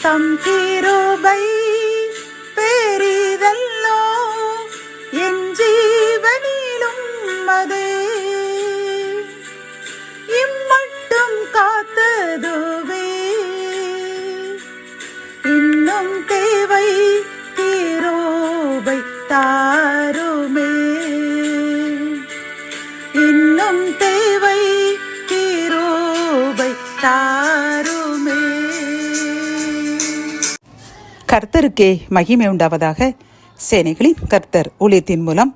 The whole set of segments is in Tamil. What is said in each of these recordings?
தம் கிருபை பெரிதல்லோ, என் ஜீவனிலும் அதே இம்மட்டும் காத்ததுவே. இன்னும் தேவை கிருபை தாருமே, இன்னும் தேவை கிருபை தாருமே. கர்த்தருக்கே மகிமை உண்டாவதாக. சேனைகளின் கர்த்தர் ஊழியத்தின் மூலம்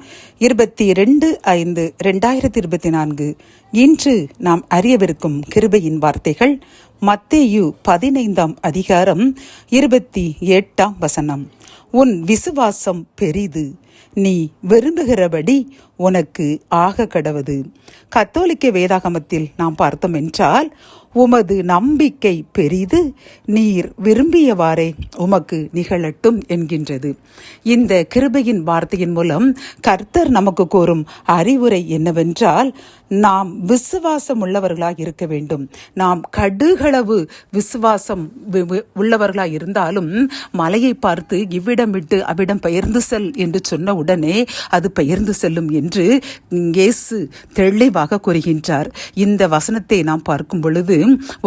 22/5/2024 இன்று நாம் அறியவிருக்கும் கிருபையின் வார்த்தைகள் மத்தேயு 15 அதிகாரம் 28 உன் விசுவாசம் பெரிது, நீ விரும்புகிறபடி உனக்கு ஆக கடவது. கத்தோலிக்க வேதாகமத்தில் நாம் பார்த்தோம் என்றால், உமது நம்பிக்கை பெரிது, நீர் விரும்பியவாறே உமக்கு நிகழட்டும் என்கின்றது. இந்த கிருபையின் வார்த்தையின் மூலம் கர்த்தர் நமக்கு கூறும் அறிவுரை என்னவென்றால், நாம் விசுவாசம் உள்ளவர்களாக இருக்க வேண்டும். நாம் கடுகளவு விசுவாசம் உள்ளவர்களாக இருந்தாலும் மலையை பார்த்து இவ்விடம் விட்டு அவ்விடம் பெயர்ந்து செல் என்று சொன்ன உடனே அது பெயர்ந்து செல்லும் என்று இயேசு தெளிவாக கூறுகின்றார். இந்த வசனத்தை நாம் பார்க்கும் பொழுது,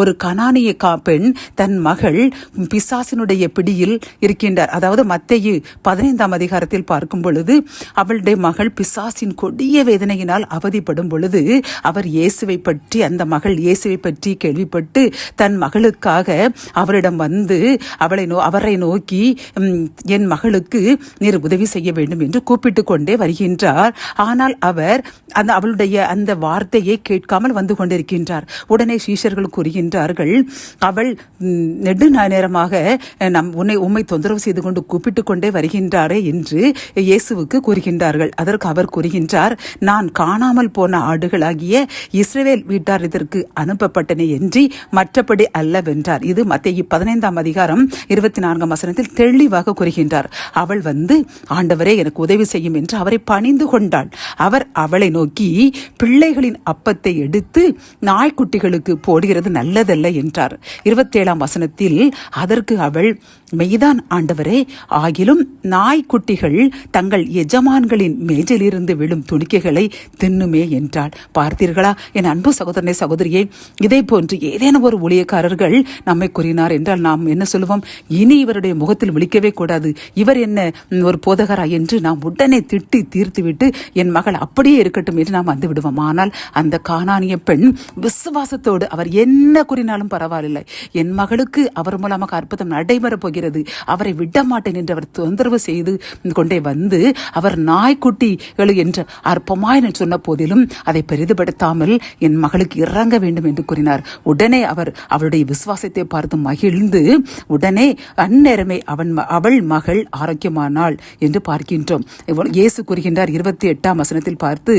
ஒரு கனானிய பெண் தன் மகள் பிசாசினுடைய பிடியில் இருக்கின்றார். அதாவது மத்தேயு 15 அதிகாரத்தில் பார்க்கும் பொழுது, அவளுடைய மகள் பிசாசின் கொடிய வேதனையினால் அவதிப்படும் பொழுது அவர் இயேசுவை பற்றி, அந்த மகள் இயேசுவை பற்றி கேள்விப்பட்டு தன் மகளுக்காக அவரிடம் வந்து அவரை நோக்கி, என் மகளுக்கு நீர் உதவி செய்ய வேண்டும் என்று கூப்பிட்டு கொண்டே வருகின்றார். ஆனால் அவர் அவளுடைய அந்த வார்த்தையை கேட்காமல் வந்து கொண்டிருக்கின்றார். உடனே சீஷர்கள் கூறுகின்றார்கள், அவள் நெடு நேரமாக உம்மை தொந்தரவு செய்து கொண்டு கூப்பிட்டு கொண்டே வருகின்றாரே என்று இயேசுவுக்கு கூறுகின்றார்கள். அதற்கு அவர் கூறுகின்றார், நான் காணாமல் போன ஆடுகளாகிய இஸ்ரவேல் வீட்டார் இதற்கு அனுப்பப்பட்டன என்று மற்றபடி அல்லவென்றார். இது மத்தேயு 15 அதிகாரம் 24 தெளிவாக கூறுகின்றார். அவள் வந்து, ஆண்டவரே எனக்கு உதவி செய்யும் என்று அவரை பணிந்து கொண்டாள். அவர் அவளை நோக்கி, பிள்ளைகளின் அப்பத்தை எடுத்து நாய்க்குட்டிகளுக்கு போடுகிறது நல்லதல்ல என்றார். 27 அதற்கு அவள், மெய்தான் ஆண்டவரே, ஆகிலும் நாய்க்குட்டிகள் தங்கள் எஜமான்களின் மேஜிலிருந்து விழும் துணிக்கைகளை தின்னுமே என்றாள். பார்த்தீர்களா என் அன்பு சகோதரனை சகோதரியே, இதே போன்று ஏதேனும் ஒரு ஊழியக்காரர்கள் நம்மை கூறினார் என்றால் நாம் என்ன சொல்லுவோம்? இனி இவருடைய முகத்தில் விழிக்கவே கூடாது, இவர் என்ன ஒரு போதகரா என்று நாம் உடனே திட்டி தீர்த்துவிட்டு என் மகள் அப்படியே இருக்கட்டும் என்று நாம் வந்து விடுவோம். ஆனால் அந்த கானானிய பெண் விசுவாசத்தோடு, அவர் என்ன கூறினாலும் பரவாயில்லை, என் மகளுக்கு அவர் மூலமாக அற்புதம் நடைபெறப் போகிறது, அவரை விட மாட்டேன் என்று அவர் தொந்தரவு செய்து கொண்டே வந்து அவர் நாய்க்குட்டிகள் என்று அற்பமாய் சொன்ன போதிலும் அதை பெரிதுபடுத்தாமல் என் மகளுக்கு இறங்க வேண்டும் என்று கூறினார். உடனே அவர் அவளுடைய விசுவாசத்தை பார்த்து மகிழ்ந்து உடனே அந்நேரமே அவள் மகள் ஆரோக்கியமானாள் என்று பார்க்கின்றோம். இயேசு கூறுகின்றார் 28 பார்த்து,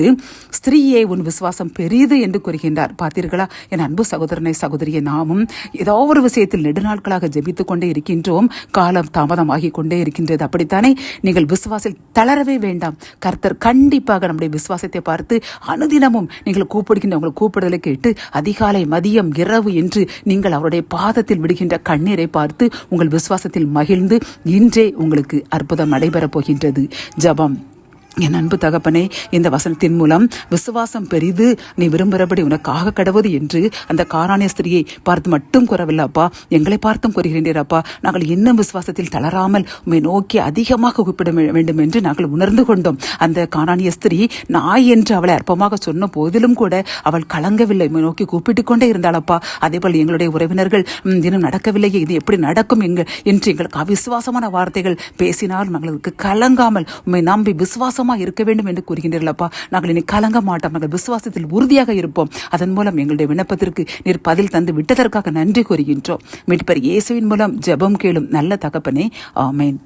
ஸ்திரீயே உன் விசுவாசம் பெரிது என்று கூறுகின்றார். பார்த்தீர்களா என் அன்பு சகோதரனை சகோதரியை, நாமும் ஏதோ ஒரு விஷயத்தில் நெடுநாட்களாக ஜெபித்துக் கொண்டே இருக்கின்றோம், காலம் தாமதமாகி கொண்டே இருக்கின்றது. அப்படித்தானே? நீங்கள் விசுவாசத்தில் தளரவே வேண்டாம். கர்த்தர் கண்டிப்பாக நம்முடைய விசுவாசத்தை பார்த்து அனுதினமும் நீங்கள் கூப்பிடுகின்ற உங்கள் கூப்பிடுதலை கேட்டு அதிகாலை மதியம் இரவு என்று நீங்கள் அவருடைய பாதத்தில் விடுகின்ற கண்ணீரை பார்த்து உங்கள் விசுவாசத்தில் மகிழ்ந்து இன்றே உங்களுக்கு அற்புதம் நடைபெறப் போகின்றது. ஜெபம். என் அன்பு தகப்பனே, இந்த வசனத்தின் மூலம் விசுவாசம் பெரிது, நீ விரும்புகிறபடி உனக்காக கடவுது என்று அந்த கானானிய ஸ்திரியை பார்த்து மட்டும் கூறவில்லப்பா, எங்களை பார்த்தும் கூறுகின்றீரப்பா. நாங்கள் இன்னும் விசுவாசத்தில் தளராமல் உம்மை நோக்கி அதிகமாக கூப்பிட வேண்டும் என்று நாங்கள் உணர்ந்து கொண்டோம். அந்த கானானிய ஸ்திரி நாய் என்று அவளை அற்பமாக சொன்ன போதிலும் கூட அவள் கலங்கவில்லை, உம்மை நோக்கி கூப்பிட்டு கொண்டே இருந்தாளப்பா. அதே போல் எங்களுடைய உறவினர்கள் இன்னும் நடக்கவில்லையே, இது எப்படி நடக்கும் என்று எங்களுக்கு அவிசுவாசமான வார்த்தைகள் பேசினால் நாங்களுக்கு கலங்காமல் உம்மை நம்பி விசுவாசம் இருக்க வேண்டும் என்று கூறுகின்றீர்களப்பா. நாங்கள் இனி கலங்க மாட்டோம், நாங்கள் விசுவாசத்தில் உறுதியாக இருப்போம். அதன் மூலம் எங்களுடைய விண்ணப்பத்திற்கு நீர் பதில் தந்து விட்டதற்காக நன்றி கூறுகின்றோம். மீட்பர் இயேசுவின் மூலம் ஜெபம் கேளும் நல்ல தகப்பனே, ஆமென்.